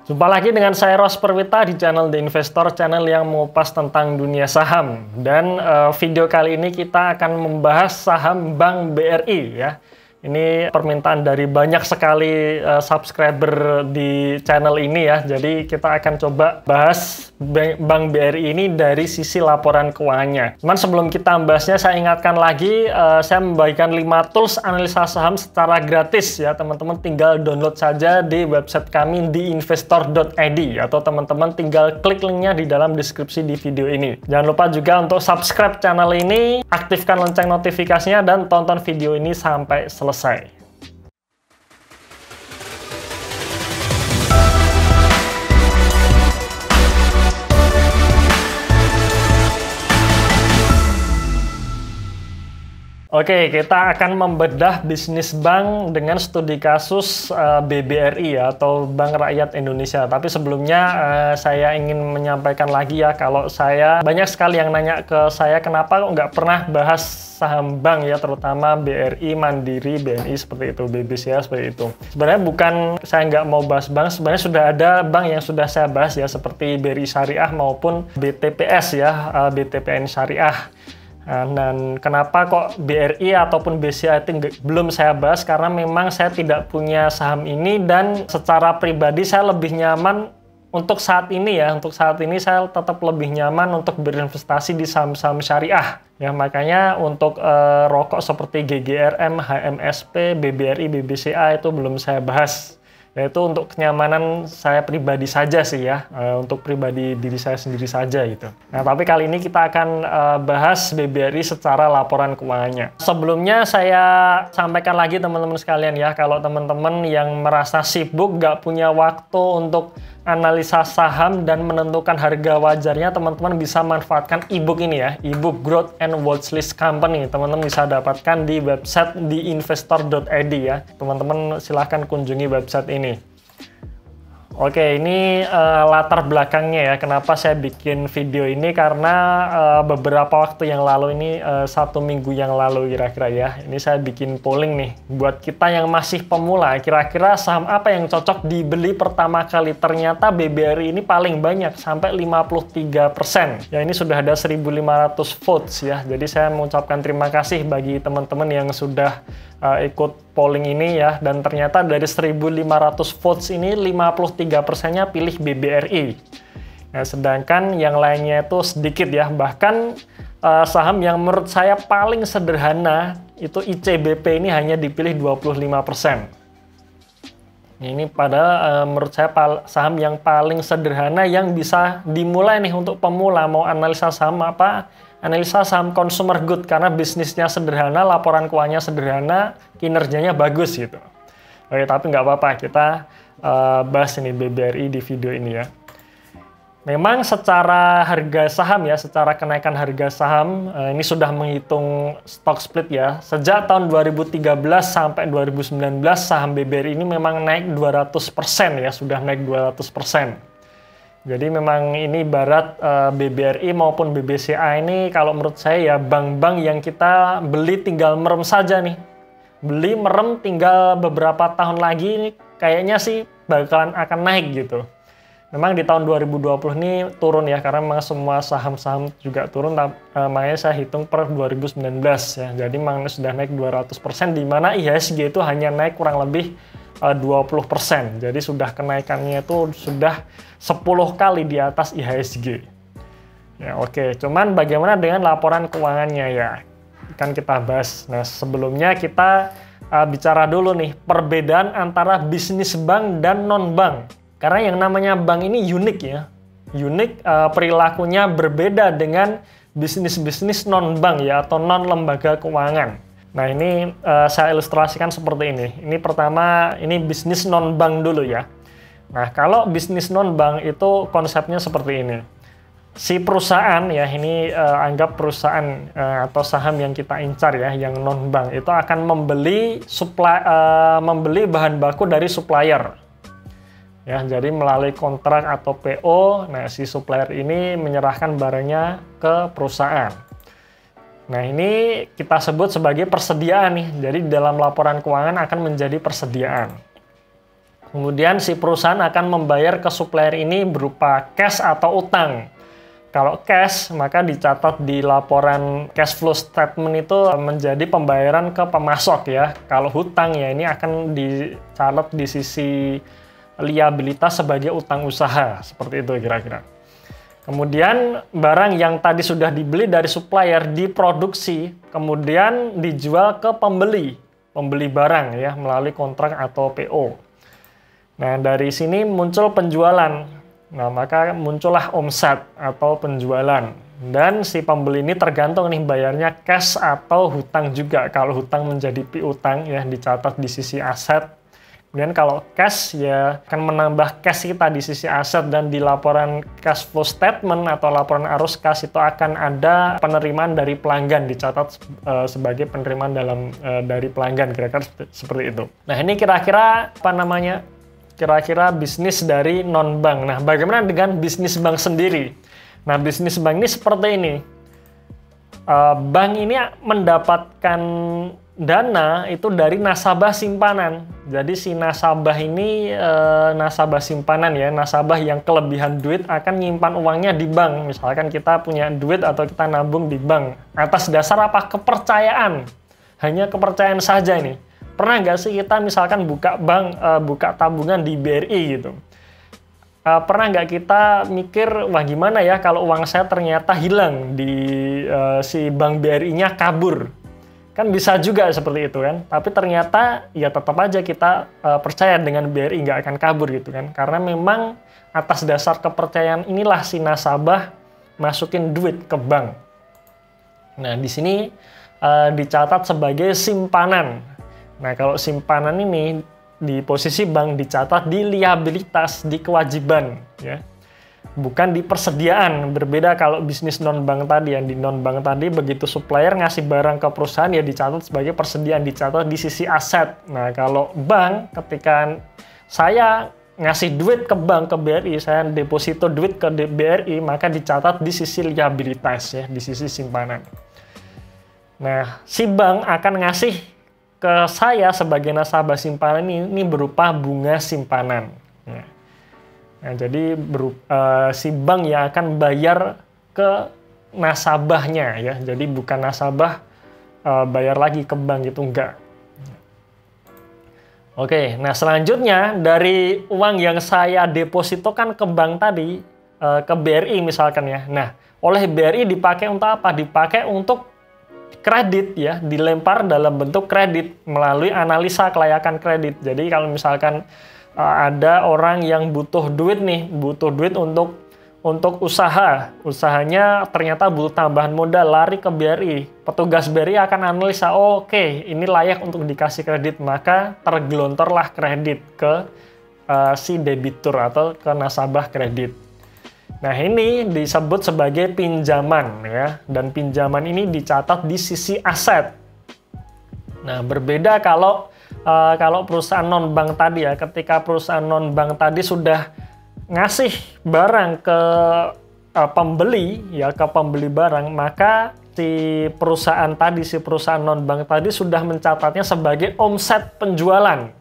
Jumpa lagi dengan saya Ros Perwita di channel The Investor, channel yang mengupas tentang dunia saham. Dan video kali ini kita akan membahas saham Bank BRI ya. Ini permintaan dari banyak sekali subscriber di channel ini ya. Jadi kita akan coba bahas Bank BRI ini dari sisi laporan keuangannya. Cuman sebelum kita membahasnya, saya ingatkan lagi, saya membagikan 5 tools analisa saham secara gratis ya. Teman-teman tinggal download saja di website kami di investor.id atau teman-teman tinggal klik linknya di dalam deskripsi di video ini. Jangan lupa juga untuk subscribe channel ini, aktifkan lonceng notifikasinya, dan tonton video ini sampai selesai. Oke, kita akan membedah bisnis bank dengan studi kasus BBRI ya, atau Bank Rakyat Indonesia. Tapi sebelumnya saya ingin menyampaikan lagi ya, kalau saya banyak sekali yang nanya ke saya kenapa kok nggak pernah bahas saham bank ya, terutama BRI, Mandiri, BNI seperti itu, BBCA seperti itu. Sebenarnya bukan saya nggak mau bahas bank, sebenarnya sudah ada bank yang sudah saya bahas ya, seperti BRI Syariah maupun BTPS ya, BTPN Syariah. Dan kenapa kok BRI ataupun BCA itu belum saya bahas, karena memang saya tidak punya saham ini, dan secara pribadi saya lebih nyaman untuk saat ini ya, untuk saat ini saya tetap lebih nyaman untuk berinvestasi di saham-saham syariah ya. Makanya untuk rokok seperti GGRM, HMSP, BBRI, BBCA itu belum saya bahas. Yaitu untuk kenyamanan saya pribadi saja sih ya, untuk pribadi diri saya sendiri saja gitu. Nah, tapi kali ini kita akan bahas BBRI secara laporan keuangannya. Sebelumnya saya sampaikan lagi teman-teman sekalian ya, kalau teman-teman yang merasa sibuk, nggak punya waktu untuk analisa saham dan menentukan harga wajarnya, teman-teman bisa manfaatkan ebook ini ya, ebook Growth and Watchlist Company. Teman-teman bisa dapatkan di website di investor.id ya. Teman-teman silahkan kunjungi website ini. Oke, ini latar belakangnya ya, kenapa saya bikin video ini, karena beberapa waktu yang lalu ini, 1 minggu yang lalu kira-kira ya, ini saya bikin polling nih, buat kita yang masih pemula, kira-kira saham apa yang cocok dibeli pertama kali. Ternyata BBRI ini paling banyak, sampai 53%. Ya, ini sudah ada 1.500 votes ya, jadi saya mengucapkan terima kasih bagi teman-teman yang sudah ikut polling ini ya, dan ternyata dari 1.500 votes ini 53%-nya pilih BBRI. Nah, sedangkan yang lainnya itu sedikit ya, bahkan saham yang menurut saya paling sederhana itu ICBP ini hanya dipilih 25%. Ini padahal menurut saya saham yang paling sederhana yang bisa dimulai nih untuk pemula mau analisa saham apa, analisa saham consumer good, karena bisnisnya sederhana, laporan keuangannya sederhana, kinerjanya bagus gitu. Oke, tapi nggak apa-apa, kita bahas ini BBRI di video ini ya. Memang secara harga saham ya, secara kenaikan harga saham, ini sudah menghitung stock split ya. Sejak tahun 2013 sampai 2019 saham BBRI ini memang naik 200% ya, sudah naik 200%. Jadi memang ini ibarat BBRI maupun BBCA ini kalau menurut saya ya bank-bank yang kita beli tinggal merem saja nih. Beli merem tinggal beberapa tahun lagi ini kayaknya sih bakalan akan naik gitu. Memang di tahun 2020 ini turun ya, karena memang semua saham-saham juga turun, makanya saya hitung per 2019 ya. Jadi memang sudah naik 200%, di mana IHSG itu hanya naik kurang lebih 20%. Jadi sudah kenaikannya itu sudah 10 kali di atas IHSG. Ya, oke. Cuman bagaimana dengan laporan keuangannya ya? Kan kita bahas. Nah, sebelumnya kita bicara dulu nih perbedaan antara bisnis bank dan non-bank. Karena yang namanya bank ini unik ya. Unik, perilakunya berbeda dengan bisnis-bisnis non-bank ya, atau non-lembaga keuangan. Nah, ini saya ilustrasikan seperti ini. Ini pertama, ini bisnis non-bank dulu ya. Nah, kalau bisnis non-bank itu konsepnya seperti ini. Si perusahaan ya, ini anggap perusahaan atau saham yang kita incar ya, yang non-bank, itu akan membeli bahan baku dari supplier. Ya, jadi melalui kontrak atau PO, nah si supplier ini menyerahkan barangnya ke perusahaan. Nah, ini kita sebut sebagai persediaan nih. Jadi dalam laporan keuangan akan menjadi persediaan. Kemudian si perusahaan akan membayar ke supplier ini berupa cash atau utang. Kalau cash, maka dicatat di laporan cash flow statement itu menjadi pembayaran ke pemasok ya. Kalau hutang ya ini akan dicatat di sisi liabilitas sebagai utang usaha. Seperti itu kira-kira. Kemudian barang yang tadi sudah dibeli dari supplier diproduksi, kemudian dijual ke pembeli barang ya melalui kontrak atau PO. Nah, dari sini muncul penjualan. Nah, maka muncullah omset atau penjualan. Dan si pembeli ini tergantung nih bayarnya cash atau hutang juga. Kalau hutang menjadi piutang ya dicatat di sisi aset. Kemudian kalau cash ya akan menambah cash kita di sisi aset, dan di laporan cash flow statement atau laporan arus kas itu akan ada penerimaan dari pelanggan, dicatat sebagai penerimaan dari pelanggan, kira-kira seperti itu. Nah, ini kira-kira apa namanya? Kira-kira bisnis dari non-bank. Nah, bagaimana dengan bisnis bank sendiri? Nah, bisnis bank ini seperti ini. Bank ini mendapatkan dana itu dari nasabah simpanan. Jadi si nasabah ini nasabah simpanan ya, nasabah yang kelebihan duit akan nyimpan uangnya di bank. Misalkan kita punya duit atau kita nabung di bank. Atas dasar apa? Kepercayaan. Hanya kepercayaan saja ini. Pernah nggak sih kita misalkan buka bank, buka tabungan di BRI gitu? Pernah nggak kita mikir, wah gimana ya kalau uang saya ternyata hilang di si bank BRI-nya kabur? Kan bisa juga seperti itu kan. Tapi ternyata ya tetap aja kita percaya dengan BRI nggak akan kabur gitu kan. Karena memang atas dasar kepercayaan inilah si nasabah masukin duit ke bank. Nah, di sini dicatat sebagai simpanan. Nah, kalau simpanan ini di posisi bank dicatat di liabilitas, di kewajiban, ya. Bukan di persediaan. Berbeda kalau bisnis non-bank tadi. Yang di non-bank tadi, begitu supplier ngasih barang ke perusahaan, ya dicatat sebagai persediaan, dicatat di sisi aset. Nah, kalau bank, ketika saya ngasih duit ke bank, ke BRI, saya deposito duit ke BRI, maka dicatat di sisi liabilitas, ya, di sisi simpanan. Nah, si bank akan ngasih ke saya sebagai nasabah simpanan ini berupa bunga simpanan. Ya. Nah, jadi si bank yang akan bayar ke nasabahnya ya. Jadi bukan nasabah bayar lagi ke bank gitu, enggak. Oke, nah selanjutnya dari uang yang saya depositokan ke bank tadi, ke BRI misalkan ya. Nah, oleh BRI dipakai untuk apa? Dipakai untuk kredit ya, dilempar dalam bentuk kredit melalui analisa kelayakan kredit. Jadi kalau misalkan ada orang yang butuh duit nih, butuh duit untuk usahanya ternyata butuh tambahan modal, lari ke BRI. Petugas BRI akan analisa, oke, ini layak untuk dikasih kredit, maka tergelontorlah kredit ke si debitur atau ke nasabah kredit. Nah, ini disebut sebagai pinjaman ya, dan pinjaman ini dicatat di sisi aset. Nah, berbeda kalau perusahaan non-bank tadi ya, ketika perusahaan non-bank tadi sudah ngasih barang ke pembeli ya, ke pembeli barang, maka si perusahaan non-bank tadi sudah mencatatnya sebagai omset penjualan.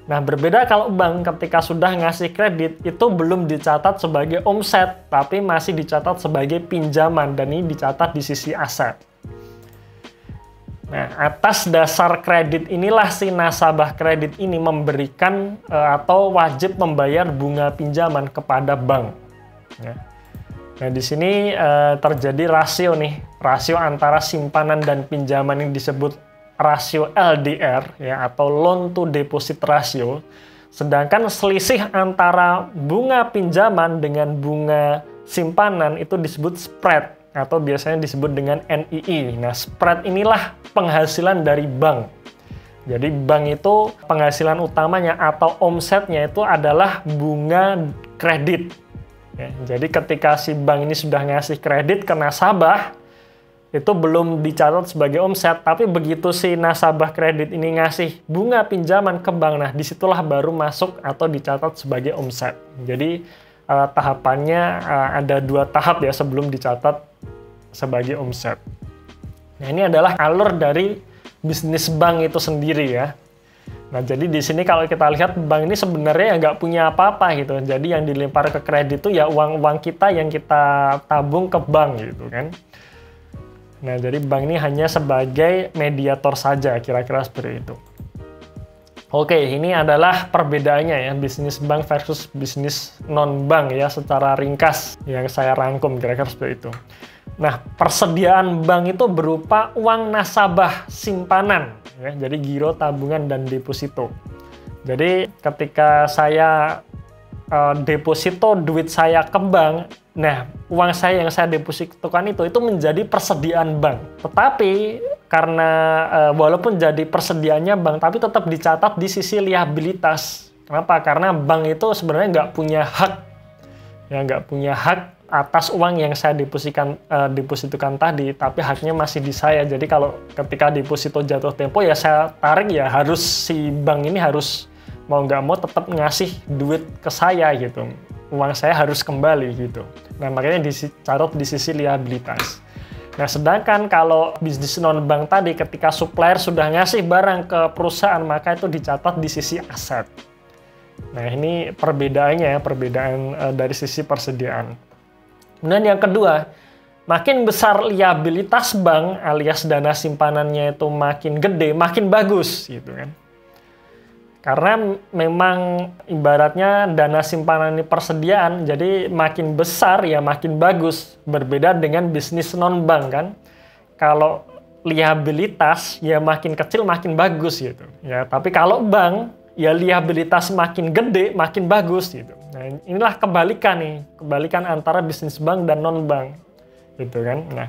Nah, berbeda kalau bank ketika sudah ngasih kredit, itu belum dicatat sebagai omset, tapi masih dicatat sebagai pinjaman, dan ini dicatat di sisi aset. Nah, atas dasar kredit inilah si nasabah kredit ini memberikan atau wajib membayar bunga pinjaman kepada bank. Ya. Nah, di sini terjadi rasio nih, rasio antara simpanan dan pinjaman yang disebut rasio LDR ya, atau loan to deposit ratio. Sedangkan selisih antara bunga pinjaman dengan bunga simpanan itu disebut spread atau biasanya disebut dengan NII. Nah, spread inilah penghasilan dari bank. Jadi bank itu penghasilan utamanya atau omsetnya itu adalah bunga kredit. Ya, jadi ketika si bank ini sudah ngasih kredit ke nasabah, itu belum dicatat sebagai omset, tapi begitu si nasabah kredit ini ngasih bunga pinjaman ke bank, nah disitulah baru masuk atau dicatat sebagai omset. Jadi tahapannya ada 2 tahap ya sebelum dicatat sebagai omset. Nah, ini adalah alur dari bisnis bank itu sendiri ya. Nah, jadi di sini kalau kita lihat bank ini sebenarnya nggak punya apa-apa gitu. Jadi yang dilempar ke kredit itu ya uang-uang kita yang kita tabung ke bank gitu kan. Nah, jadi bank ini hanya sebagai mediator saja, kira-kira seperti itu. Oke, ini adalah perbedaannya ya, bisnis bank versus bisnis non-bank ya, secara ringkas yang saya rangkum kira-kira seperti itu. Nah, persediaan bank itu berupa uang nasabah simpanan, ya, jadi giro, tabungan, dan deposito. Jadi ketika saya deposito duit saya ke bank, nah uang saya yang saya depositokan itu menjadi persediaan bank. Tetapi karena walaupun jadi persediaannya bank, tapi tetap dicatat di sisi liabilitas. Kenapa? Karena bank itu sebenarnya nggak punya hak, ya nggak punya hak atas uang yang saya depositokan tadi, tapi haknya masih di saya. Jadi kalau ketika deposito jatuh tempo ya saya tarik, ya harus si bank ini harus mau nggak mau tetap ngasih duit ke saya gitu. Uang saya harus kembali gitu. Nah, makanya dicatat di sisi liabilitas. Nah, sedangkan kalau bisnis non-bank tadi, ketika supplier sudah ngasih barang ke perusahaan, maka itu dicatat di sisi aset. Nah, ini perbedaannya ya, perbedaan dari sisi persediaan. Kemudian yang kedua, makin besar liabilitas bank alias dana simpanannya itu makin gede, makin bagus gitu kan. Karena memang ibaratnya dana simpanan ini persediaan, jadi makin besar ya makin bagus. Berbeda dengan bisnis non-bank kan. Kalau liabilitas ya makin kecil makin bagus gitu. Ya, tapi kalau bank ya liabilitas makin gede makin bagus gitu. Nah, inilah kebalikan nih, kebalikan antara bisnis bank dan non-bank. Gitu kan. Nah,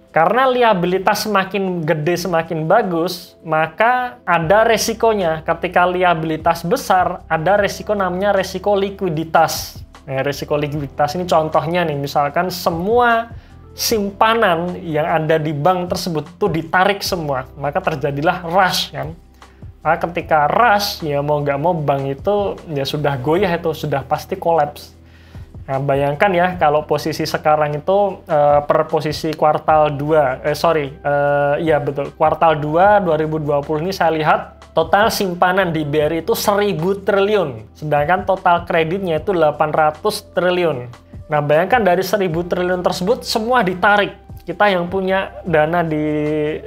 karena liabilitas semakin gede semakin bagus, maka ada resikonya. Ketika liabilitas besar, ada resiko namanya resiko likuiditas. Nah, resiko likuiditas ini contohnya nih, misalkan semua simpanan yang ada di bank tersebut itu ditarik semua, maka terjadilah rush kan. Nah, ketika rush, ya mau nggak mau bank itu ya sudah goyah, itu sudah pasti kolaps. Nah, bayangkan ya kalau posisi sekarang itu per posisi kuartal 2, iya betul, kuartal 2 2020 ini saya lihat total simpanan di BRI itu 1.000 triliun, sedangkan total kreditnya itu 800 triliun. Nah, bayangkan dari 1.000 triliun tersebut semua ditarik. Kita yang punya dana di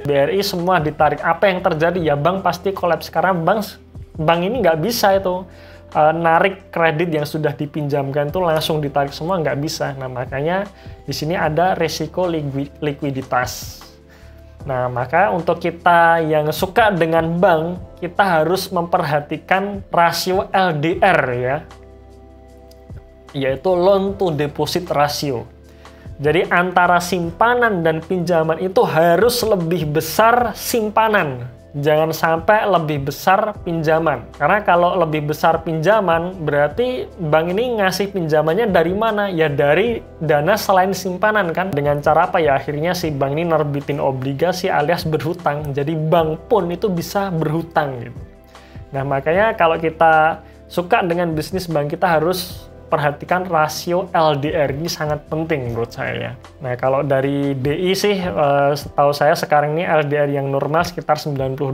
BRI semua ditarik. Apa yang terjadi? Ya bank pasti kolaps, karena bank ini nggak bisa itu narik kredit yang sudah dipinjamkan itu langsung ditarik semua, nggak bisa. Nah, makanya di sini ada resiko likuiditas. Nah, maka untuk kita yang suka dengan bank, kita harus memperhatikan rasio LDR ya, yaitu loan to deposit ratio. Jadi antara simpanan dan pinjaman itu harus lebih besar simpanan. Jangan sampai lebih besar pinjaman. Karena kalau lebih besar pinjaman, berarti bank ini ngasih pinjamannya dari mana? Ya dari dana selain simpanan kan. Dengan cara apa ya? Akhirnya si bank ini nerbitin obligasi alias berhutang. Jadi bank pun itu bisa berhutang gitu. Nah, makanya kalau kita suka dengan bisnis bank, kita harus perhatikan rasio LDR, ini sangat penting menurut saya. Nah, kalau dari BI sih, setahu saya sekarang ini LDR yang normal sekitar 92%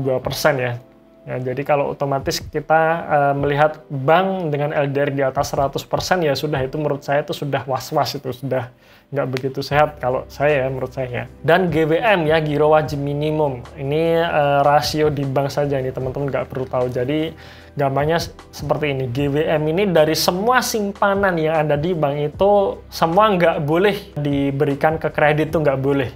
ya. Ya, jadi kalau otomatis kita melihat bank dengan LDR di atas 100% ya sudah, itu menurut saya itu sudah was-was, itu sudah nggak begitu sehat kalau saya ya, menurut saya. Dan GWM ya, giro wajib minimum, ini rasio di bank saja, ini teman-teman nggak perlu tahu. Jadi gampangnya seperti ini, GWM ini dari semua simpanan yang ada di bank itu semua nggak boleh diberikan ke kredit, itu nggak boleh.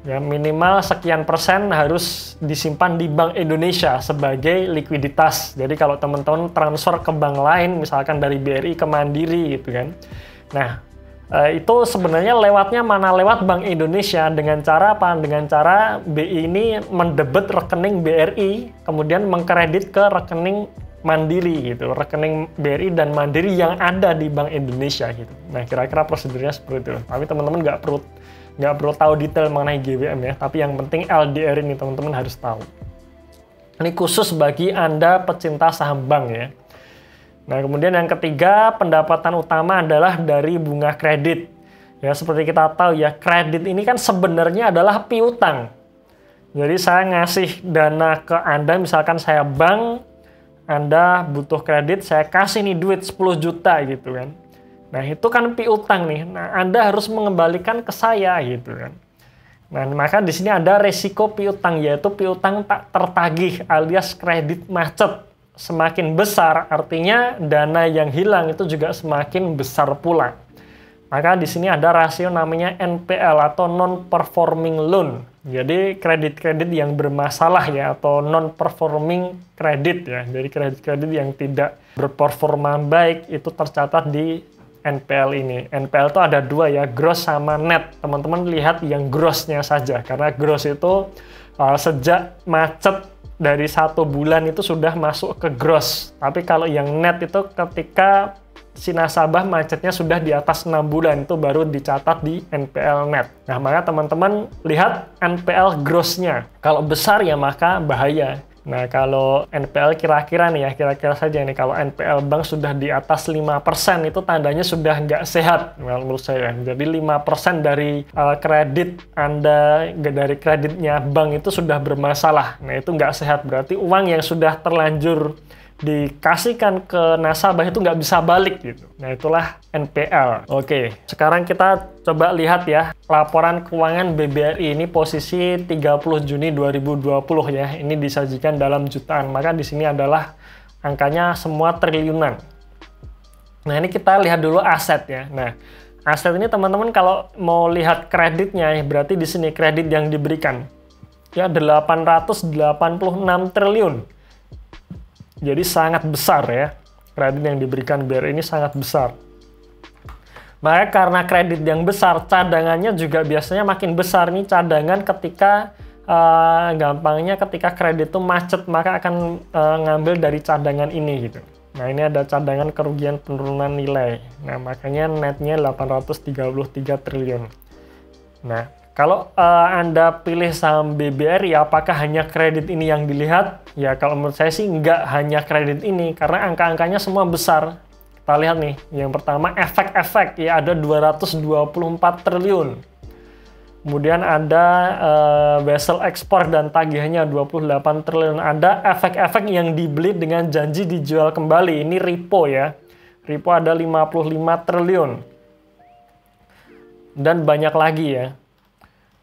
Ya, minimal sekian persen harus disimpan di Bank Indonesia sebagai likuiditas. Jadi kalau teman-teman transfer ke bank lain, misalkan dari BRI ke Mandiri gitu kan. Nah, itu sebenarnya lewatnya mana? Lewat Bank Indonesia. Dengan cara apa? Dengan cara BI ini mendebet rekening BRI, kemudian mengkredit ke rekening Mandiri gitu, rekening BRI dan Mandiri yang ada di Bank Indonesia gitu. Nah, kira-kira prosedurnya seperti itu. Tapi teman-teman nggak perlu tahu detail mengenai GWM ya, tapi yang penting LDR ini teman-teman harus tahu. Ini khusus bagi Anda pecinta saham bank ya. Nah, kemudian yang ketiga, pendapatan utama adalah dari bunga kredit. Ya, seperti kita tahu ya, kredit ini kan sebenarnya adalah piutang. Jadi saya ngasih dana ke Anda, misalkan saya bank, Anda butuh kredit, saya kasih nih duit 10 juta gitu kan. Nah, itu kan piutang nih. Nah, Anda harus mengembalikan ke saya gitu kan. Nah, maka di sini ada resiko piutang, yaitu piutang tak tertagih alias kredit macet. Semakin besar, artinya dana yang hilang itu juga semakin besar pula. Maka di sini ada rasio namanya NPL atau non-performing loan. Jadi kredit-kredit yang bermasalah ya, atau non-performing kredit ya. Jadi kredit-kredit yang tidak berperforma baik itu tercatat di NPL ini. NPL itu ada dua ya, gross sama net. Teman-teman lihat yang grossnya saja, karena gross itu sejak macet dari 1 bulan itu sudah masuk ke gross. Tapi kalau yang net itu ketika si nasabah macetnya sudah di atas 6 bulan, itu baru dicatat di NPL net. Nah, maka teman-teman lihat NPL gross-nya. Kalau besar ya maka bahaya. Nah, kalau NPL kira-kira nih ya, kira-kira saja nih, kalau NPL bank sudah di atas 5%, itu tandanya sudah nggak sehat menurut saya. Jadi 5% dari kredit Anda, dari kreditnya bank itu sudah bermasalah. Nah, itu nggak sehat, berarti uang yang sudah terlanjur dikasihkan ke nasabah itu nggak bisa balik gitu. Nah, itulah NPL. Oke, sekarang kita coba lihat ya laporan keuangan BBRI ini posisi 30 Juni 2020 ya. Ini disajikan dalam jutaan, maka di sini adalah angkanya semua triliunan. Nah, ini kita lihat dulu aset ya. Nah, aset ini teman-teman kalau mau lihat kreditnya ya, berarti di sini kredit yang diberikan ya 886 triliun. Jadi sangat besar ya, kredit yang diberikan BRI ini sangat besar. Maka karena kredit yang besar, cadangannya juga biasanya makin besar nih cadangan ketika, gampangnya ketika kredit itu macet, maka akan ngambil dari cadangan ini gitu. Nah, ini ada cadangan kerugian penurunan nilai. Nah, makanya netnya 833 triliun. Nah, kalau Anda pilih saham BBRI, apakah hanya kredit ini yang dilihat? Ya, kalau menurut saya sih nggak hanya kredit ini, karena angka-angkanya semua besar. Kita lihat nih, yang pertama efek-efek, ya ada 224 triliun. Kemudian ada vessel ekspor dan tagihannya 28 triliun. Ada efek-efek yang dibeli dengan janji dijual kembali. Ini repo ya. Repo ada 55 triliun. Dan banyak lagi ya.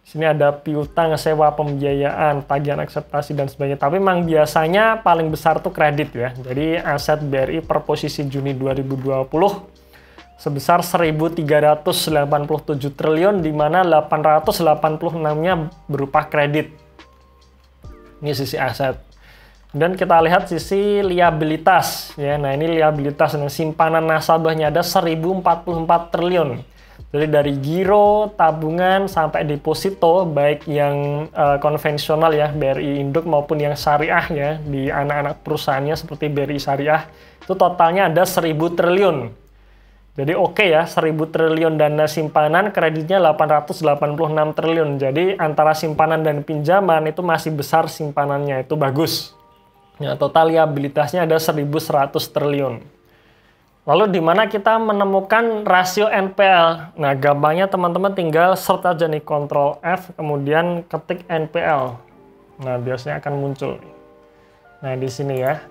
Sini ada piutang, sewa pembiayaan, tagihan akseptasi, dan sebagainya. Tapi memang biasanya paling besar tuh kredit ya. Jadi aset BRI per posisi Juni 2020 sebesar 1.387 triliun, di mana 886-nya berupa kredit. Ini sisi aset. Dan kita lihat sisi liabilitas. Ya, nah ini liabilitas. Nah, simpanan nasabahnya ada 1.044 triliun. Jadi dari giro, tabungan, sampai deposito, baik yang konvensional ya, BRI Induk, maupun yang syariah ya, di anak-anak perusahaannya seperti BRI Syariah, itu totalnya ada 1.000 triliun. Jadi oke ya, 1.000 triliun dana simpanan, kreditnya 886 triliun. Jadi antara simpanan dan pinjaman itu masih besar simpanannya, itu bagus. Ya, total liabilitasnya ada 1.100 triliun. Lalu di mana kita menemukan rasio NPL? Nah, gampangnya teman-teman tinggal search aja nih, Ctrl F, kemudian ketik NPL. Nah, biasanya akan muncul. Nah, di sini ya.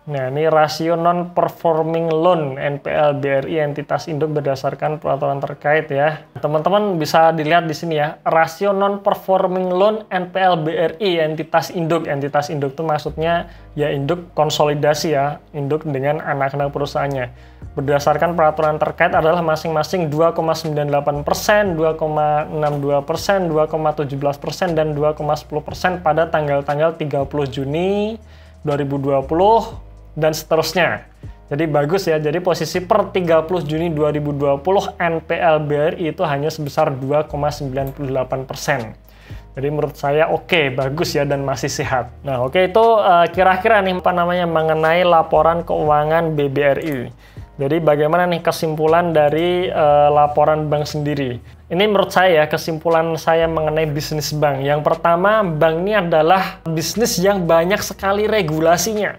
Nah, ini rasio non-performing loan NPL BRI entitas induk berdasarkan peraturan terkait ya. Teman-teman bisa dilihat di sini ya, rasio non-performing loan NPL BRI entitas induk. Entitas induk itu maksudnya ya induk konsolidasi ya, induk dengan anak-anak perusahaannya. Berdasarkan peraturan terkait adalah masing-masing 2,98%, 2,62%, 2,17%, dan 2,10% pada tanggal-tanggal 30 Juni 2020 dan seterusnya. Jadi bagus ya, jadi posisi per 30 Juni 2020 NPL BRI itu hanya sebesar 2,98%. Jadi menurut saya oke, bagus ya, dan masih sehat. Nah oke, itu kira-kira nih apa namanya mengenai laporan keuangan BBRI. Jadi bagaimana nih kesimpulan dari laporan bank sendiri? Ini menurut saya kesimpulan saya mengenai bisnis bank. Yang pertama, bank ini adalah bisnis yang banyak sekali regulasinya.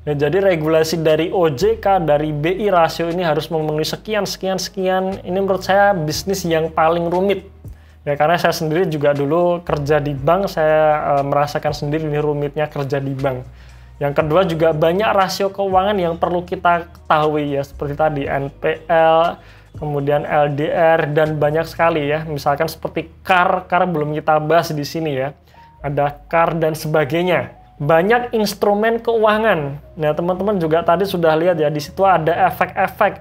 Ya, jadi regulasi dari OJK, dari BI, rasio ini harus memenuhi sekian. Ini menurut saya bisnis yang paling rumit. Ya, karena saya sendiri juga dulu kerja di bank, saya merasakan sendiri ini rumitnya kerja di bank. Yang kedua juga banyak rasio keuangan yang perlu kita ketahui ya, seperti tadi NPL, kemudian LDR, dan banyak sekali ya. Misalkan seperti CAR belum kita bahas di sini ya. Ada CAR dan sebagainya. Banyak instrumen keuangan. Nah, teman-teman juga tadi sudah lihat ya, di situ ada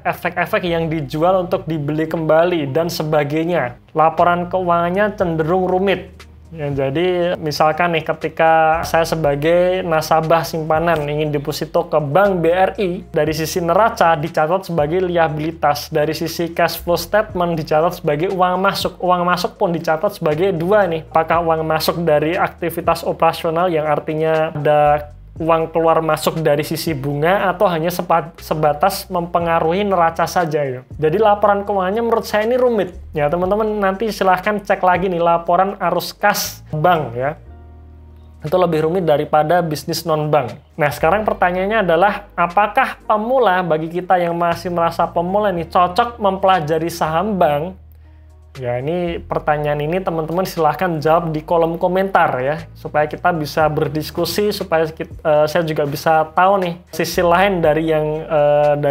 efek-efek yang dijual untuk dibeli kembali dan sebagainya. Laporan keuangannya cenderung rumit. Ya, jadi misalkan nih ketika saya sebagai nasabah simpanan ingin deposito ke bank BRI, dari sisi neraca dicatat sebagai liabilitas, dari sisi cash flow statement dicatat sebagai uang masuk. Uang masuk pun dicatat sebagai dua nih, apakah uang masuk dari aktivitas operasional yang artinya ada uang keluar masuk dari sisi bunga, atau hanya sebatas mempengaruhi neraca saja ya. Jadi laporan keuangannya menurut saya ini rumit ya teman-teman. Nanti silahkan cek lagi nih laporan arus kas bank ya, itu lebih rumit daripada bisnis non bank. Nah, sekarang pertanyaannya adalah apakah pemula, bagi kita yang masih merasa pemula nih, cocok mempelajari saham bank? Ya, ini pertanyaan ini teman-teman silahkan jawab di kolom komentar ya, supaya kita bisa berdiskusi, supaya saya juga bisa tahu nih sisi lain dari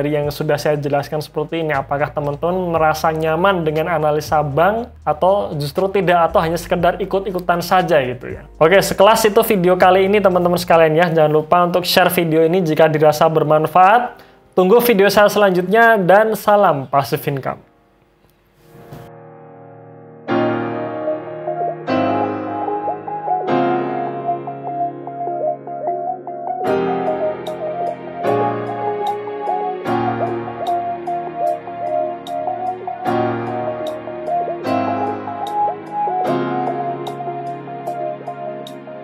yang sudah saya jelaskan seperti ini. Apakah teman-teman merasa nyaman dengan analisa bank atau justru tidak, atau hanya sekedar ikut-ikutan saja gitu ya. Oke, sekelas itu video kali ini teman-teman sekalian ya. Jangan lupa untuk share video ini jika dirasa bermanfaat. Tunggu video saya selanjutnya dan salam passive income.